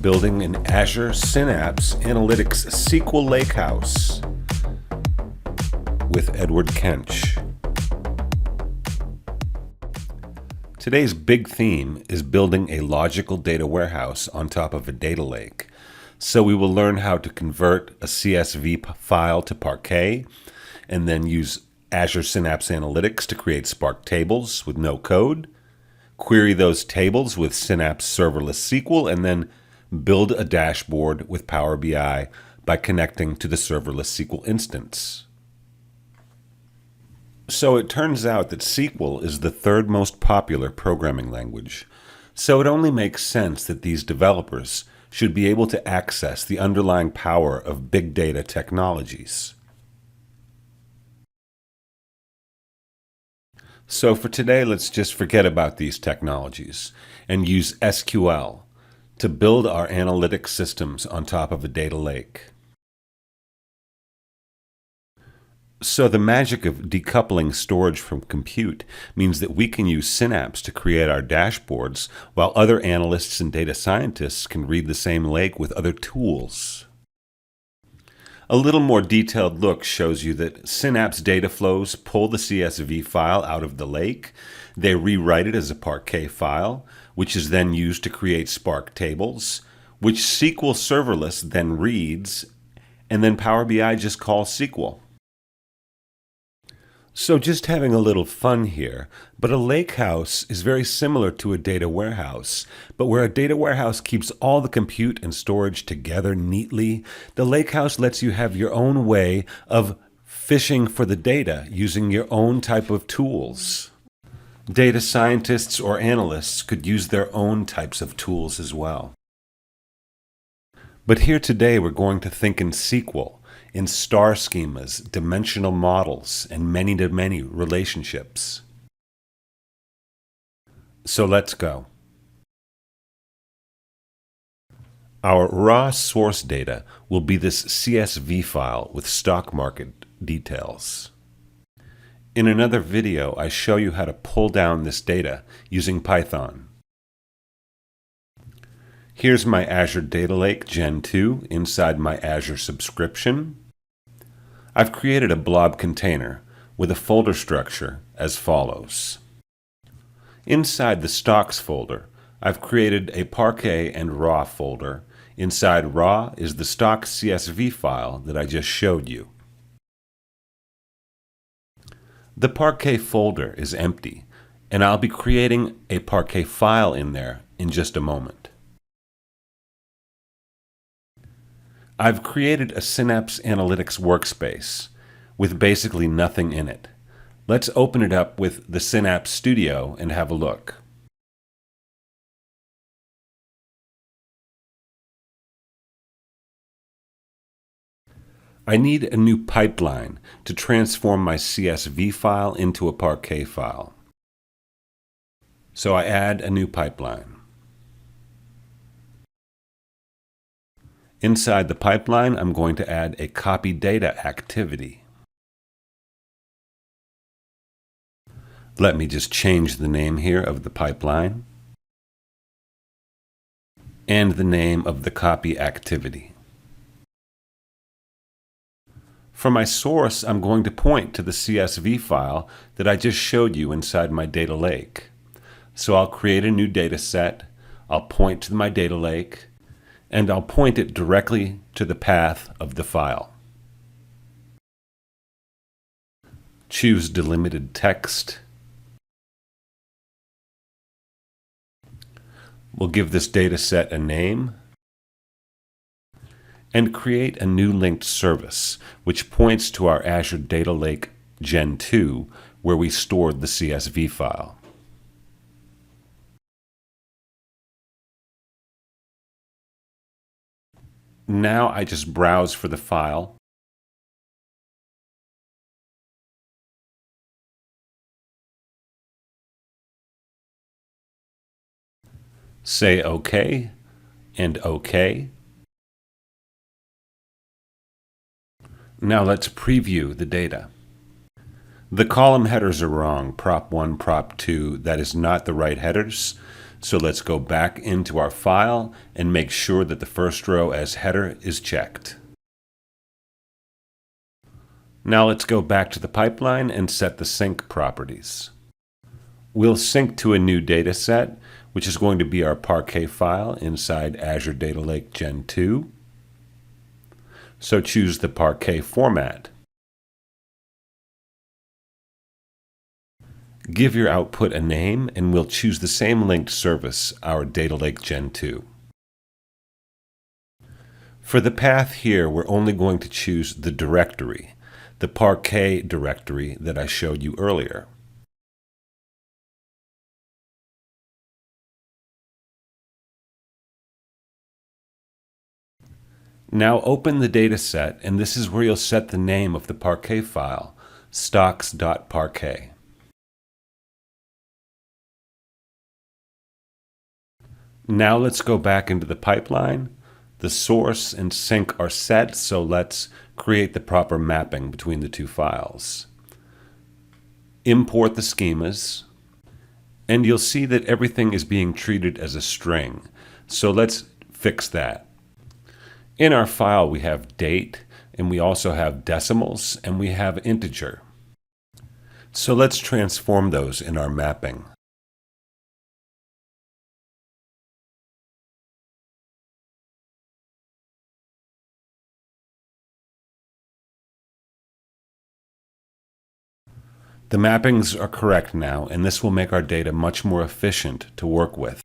building an Azure Synapse Analytics SQL Lakehouse with Edward Kench. Today's big theme is building a logical data warehouse on top of a data lake. So we will learn how to convert a CSV file to Parquet and then use Azure Synapse Analytics to create Spark tables with no code, query those tables with Synapse Serverless SQL, and then build a dashboard with Power BI by connecting to the Serverless SQL instance. So it turns out that SQL is the third most popular programming language. So it only makes sense that these developers should be able to access the underlying power of big data technologies. So for today, let's just forget about these technologies and use SQL to build our analytic systems on top of a data lake. So the magic of decoupling storage from compute means that we can use Synapse to create our dashboards, while other analysts and data scientists can read the same lake with other tools. A little more detailed look shows you that Synapse data flows pull the CSV file out of the lake. They rewrite it as a Parquet file, which is then used to create Spark tables, which SQL Serverless then reads, and then Power BI just calls SQL. So just having a little fun here, but a lakehouse is very similar to a data warehouse, but where a data warehouse keeps all the compute and storage together neatly, the lakehouse lets you have your own way of fishing for the data using your own type of tools. Data scientists or analysts could use their own types of tools as well. But here today we're going to think in SQL, in star schemas, dimensional models, and many-to-many relationships. So let's go. Our raw source data will be this CSV file with stock market details. In another video, I show you how to pull down this data using Python. Here's my Azure Data Lake Gen 2 inside my Azure subscription. I've created a blob container with a folder structure as follows. Inside the stocks folder, I've created a Parquet and raw folder. Inside raw is the stock CSV file that I just showed you. The Parquet folder is empty, and I'll be creating a Parquet file in there in just a moment. I've created a Synapse Analytics workspace with basically nothing in it. Let's open it up with the Synapse Studio and have a look. I need a new pipeline to transform my CSV file into a Parquet file. So I add a new pipeline. Inside the pipeline, I'm going to add a copy data activity. Let me just change the name here of the pipeline and the name of the copy activity. For my source, I'm going to point to the CSV file that I just showed you inside my data lake. So I'll create a new data set, I'll point to my data lake, and I'll point it directly to the path of the file. Choose delimited text. We'll give this data set a name and create a new linked service which points to our Azure Data Lake Gen 2 where we stored the CSV file. Now I just browse for the file. Say OK and OK. Now let's preview the data. The column headers are wrong, prop 1, prop 2. That is not the right headers. So let's go back into our file and make sure that the first row as header is checked. Now let's go back to the pipeline and set the sync properties. We'll sync to a new data set, which is going to be our Parquet file inside Azure Data Lake Gen 2. So choose the Parquet format. Give your output a name, and we'll choose the same linked service, our Data Lake Gen 2. For the path here, we're only going to choose the directory, the Parquet directory that I showed you earlier. Now open the data set, and this is where you'll set the name of the Parquet file, stocks.parquet. Now let's go back into the pipeline. The source and sync are set, so let's create the proper mapping between the two files. Import the schemas, and you'll see that everything is being treated as a string. So let's fix that. In our file, we have date, and we also have decimals, and we have integer. So let's transform those in our mapping. The mappings are correct now, and this will make our data much more efficient to work with.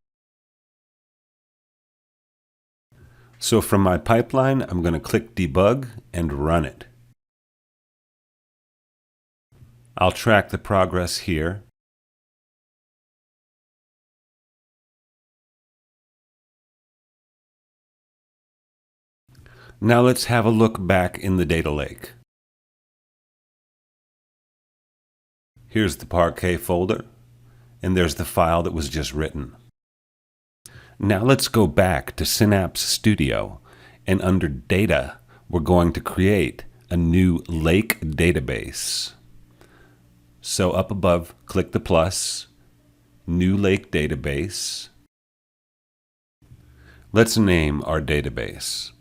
So from my pipeline, I'm going to click Debug and run it. I'll track the progress here. Now let's have a look back in the data lake. Here's the Parquet folder, and there's the file that was just written. Now let's go back to Synapse Studio, and under Data, we're going to create a new Lake database. So up above, click the plus, New Lake Database. Let's name our database.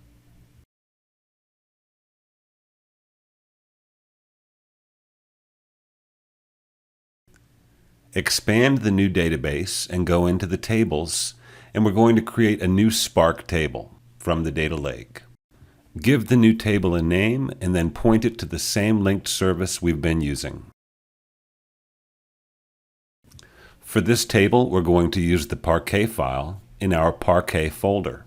Expand the new database and go into the tables, and we're going to create a new Spark table from the data lake. Give the new table a name and then point it to the same linked service we've been using. For this table, we're going to use the Parquet file in our Parquet folder.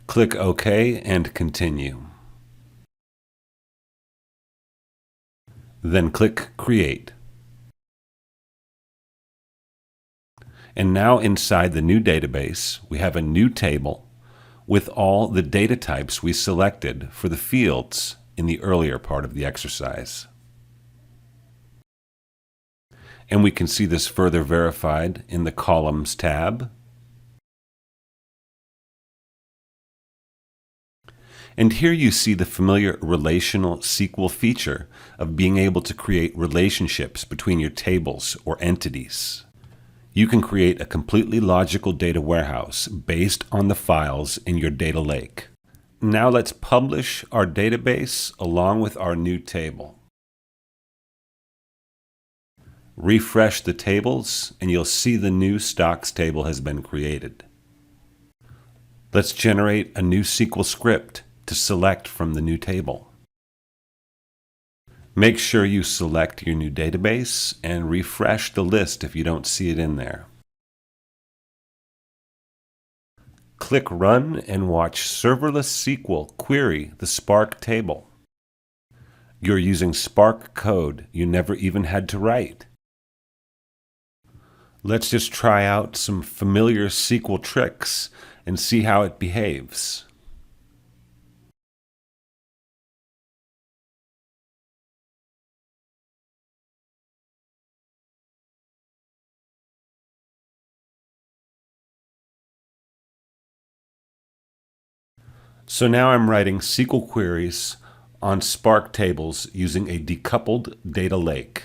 Click OK and continue. Then click Create. And now inside the new database, we have a new table with all the data types we selected for the fields in the earlier part of the exercise. And we can see this further verified in the Columns tab. And here you see the familiar relational SQL feature of being able to create relationships between your tables or entities. You can create a completely logical data warehouse based on the files in your data lake. Now let's publish our database along with our new table. Refresh the tables and you'll see the new stocks table has been created. Let's generate a new SQL script to select from the new table. Make sure you select your new database and refresh the list if you don't see it in there. Click Run and watch Serverless SQL query the Spark table. You're using Spark code you never even had to write. Let's just try out some familiar SQL tricks and see how it behaves. So now I'm writing SQL queries on Spark tables using a decoupled data lake.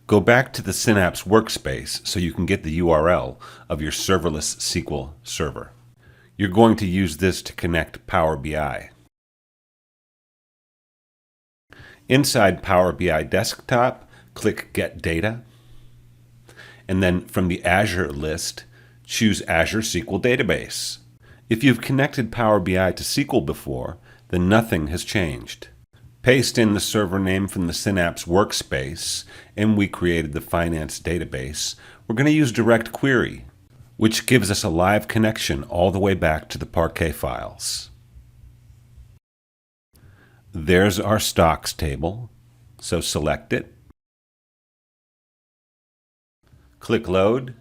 Go back to the Synapse workspace so you can get the URL of your serverless SQL server. You're going to use this to connect Power BI. Inside Power BI Desktop, click Get Data, and then from the Azure list, choose Azure SQL Database. If you've connected Power BI to SQL before, then nothing has changed. Paste in the server name from the Synapse workspace, and we created the finance database. We're going to use direct query, which gives us a live connection all the way back to the Parquet files. There's our stocks table, so select it. Click Load.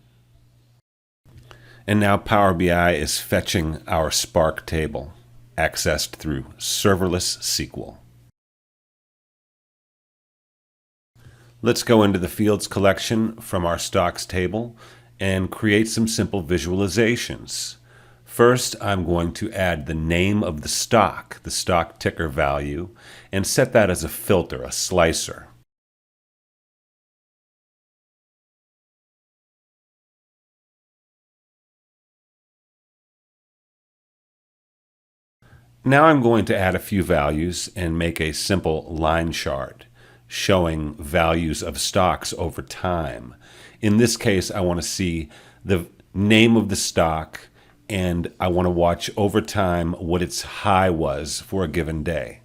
And now Power BI is fetching our Spark table, accessed through Serverless SQL. Let's go into the fields collection from our stocks table and create some simple visualizations. First, I'm going to add the name of the stock ticker value, and set that as a filter, a slicer. Now I'm going to add a few values and make a simple line chart showing values of stocks over time. In this case, I want to see the name of the stock, and I want to watch over time what its high was for a given day.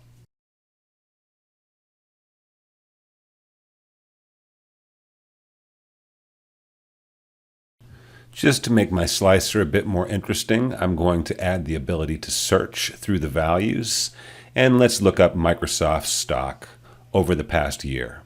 Just to make my slicer a bit more interesting, I'm going to add the ability to search through the values, and let's look up Microsoft stock over the past year.